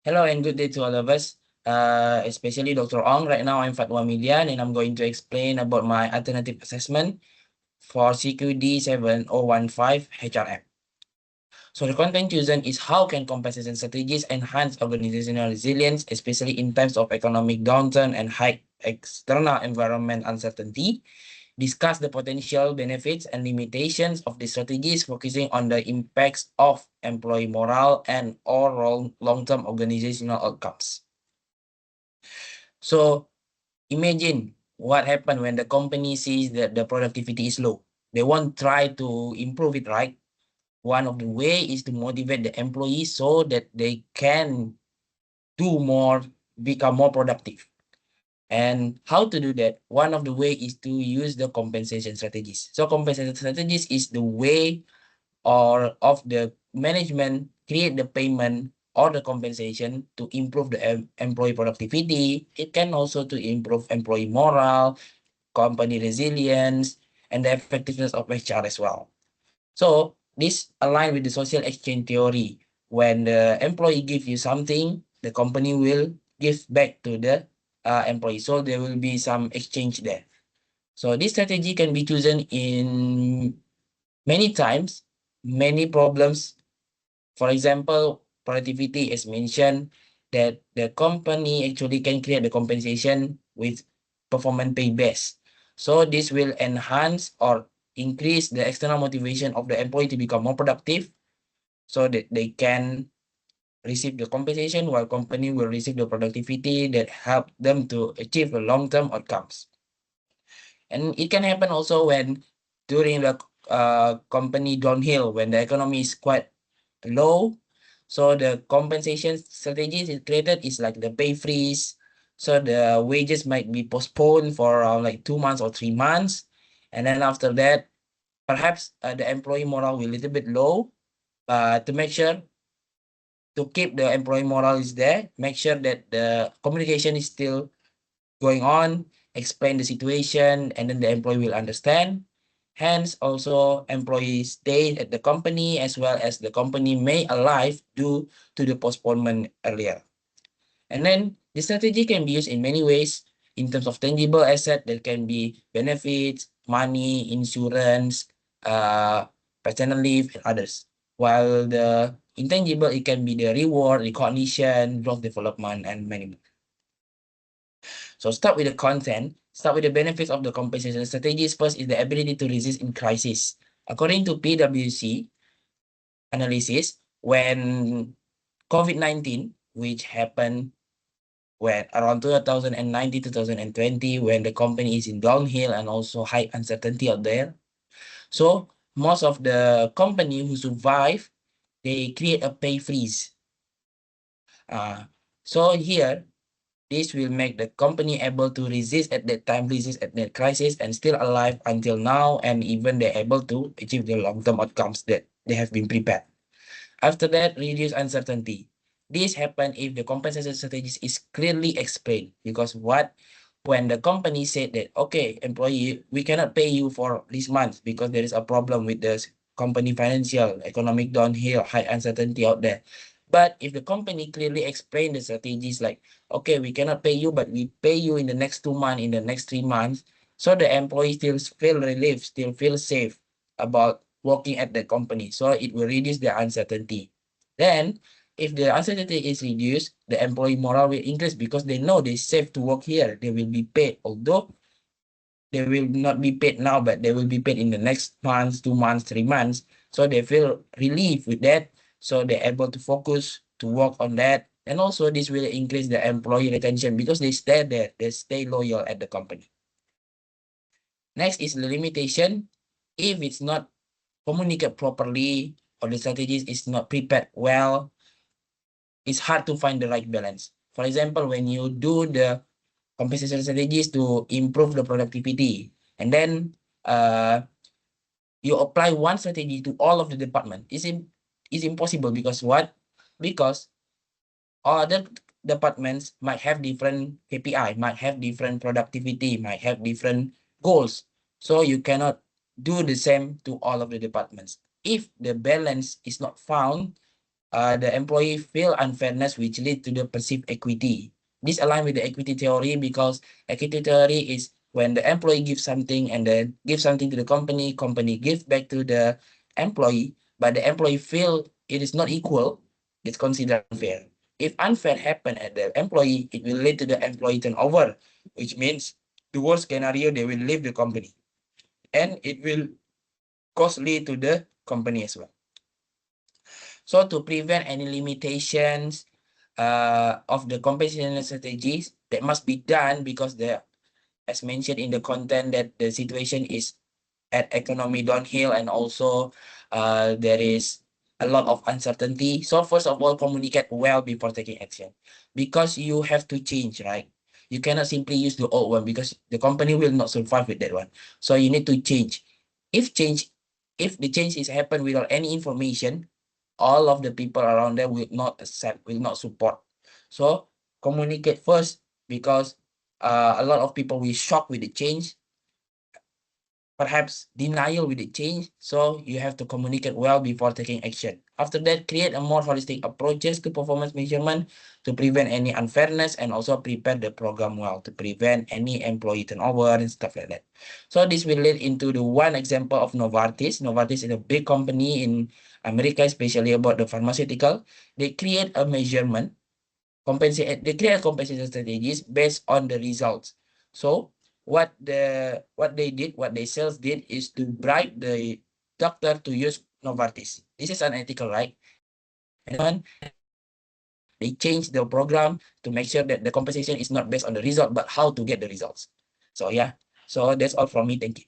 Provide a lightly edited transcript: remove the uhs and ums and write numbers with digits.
Hello and good day to all of us, especially Dr. Ong. Right now, I'm Fatwa Median and I'm going to explain about my alternative assessment for CQD7015 HRM. So the content chosen is how can compensation strategies enhance organizational resilience, especially in times of economic downturn and high external environment uncertainty. Discuss the potential benefits and limitations of the strategies, focusing on the impacts of employee morale and overall long-term organizational outcomes. So imagine what happened when the company sees that the productivity is low. They won't try to improve it, right? One of the way is to motivate the employees so that they can do more, become more productive. And how to do that? One of the way is to use the compensation strategies. So compensation strategies is the way or of the management create the payment or the compensation to improve the employee productivity. It can also to improve employee morale, company resilience, and the effectiveness of HR as well. So this align with the social exchange theory. When the employee give you something, the company will give back to the employee. So there will be some exchange there. So this strategy can be chosen in many times, many problems. For example, productivity is mentioned that the company actually can create the compensation with performance pay base. So this will enhance or increase the external motivation of the employee to become more productive so that they can receive the compensation while company will receive the productivity that help them to achieve the long-term outcomes. And it can happen also when during the company downhill, when the economy is quite low. So the compensation strategies is created is like the pay freeze. So the wages might be postponed for around like 2 months or 3 months. And then after that, perhaps the employee morale will be a little bit low. To make sure to keep the employee morale is there, make sure that the communication is still going on, explain the situation, and then the employee will understand. Hence, also employees stay at the company as well as the company may alive due to the postponement earlier. And then the strategy can be used in many ways in terms of tangible asset that can be benefits, money, insurance, paternal leave, and others. While the intangible, it can be the reward, recognition, growth development, and many more. So start with the content, start with the benefits of the compensation strategies. First is the ability to resist in crisis. According to PwC analysis, when COVID-19, which happened when around 2019, 2020, when the company is in downhill and also high uncertainty out there. So most of the company who survive, they create a pay freeze. So here, this will make the company able to resist at that time, resist at that crisis, and still alive until now, and even they're able to achieve the long-term outcomes that they have been prepared. After that, reduce uncertainty. This happen if the compensation strategies is clearly explained, because when the company said that, okay, employee, we cannot pay you for this month because there is a problem with the company financial, economic downhill, high uncertainty out there. But if the company clearly explain the strategies like, okay, we cannot pay you, but we pay you in the next 2 months, in the next 3 months, so the employee still feel relieved, still feel safe about working at the company. So it will reduce the uncertainty. Then, if the uncertainty is reduced, the employee morale will increase because they know they safe to work here. They will be paid, although they will not be paid now, but they will be paid in the next months, 2 months, 3 months. So they feel relief with that. So they're able to focus to work on that. And also this will increase the employee retention because they stay there, they stay loyal at the company. Next is the limitation. If it's not communicated properly or the strategies is not prepared well, it's hard to find the right balance. For example, when you do the compensation strategies to improve the productivity, and then you apply one strategy to all of the department, it's impossible because what? Because other departments might have different KPI, might have different productivity, might have different goals. So you cannot do the same to all of the departments. If the balance is not found, the employee feel unfairness, which lead to the perceived equity. This align with the equity theory because equity theory is when the employee gives something and then gives something to the company, company gives back to the employee, but the employee feel it is not equal, it's considered unfair. If unfair happen at the employee, it will lead to the employee turnover, which means the worst scenario, they will leave the company. And it will costly to the company as well. So to prevent any limitations of the compensation strategies that must be done because as mentioned in the content that the situation is at economy downhill and also there is a lot of uncertainty. So first of all, communicate well before taking action because you have to change, right? You cannot simply use the old one because the company will not survive with that one. So you need to change. If if the change is happen without any information, all of the people around there will not accept, will not support. So communicate first because a lot of people will shock with the change, perhaps denial with the change. So you have to communicate well before taking action. After that, create a more holistic approaches to performance measurement to prevent any unfairness and also prepare the program well to prevent any employee turnover and stuff like that. So this will lead into the one example of Novartis. Novartis is a big company in America, especially about the pharmaceutical. They create a measurement, they create compensation strategies based on the results. So what they sales did is to bribe the doctor to use Novartis. This is unethical, right? And then they change the program to make sure that the compensation is not based on the result, but how to get the results. So yeah, so that's all from me. Thank you.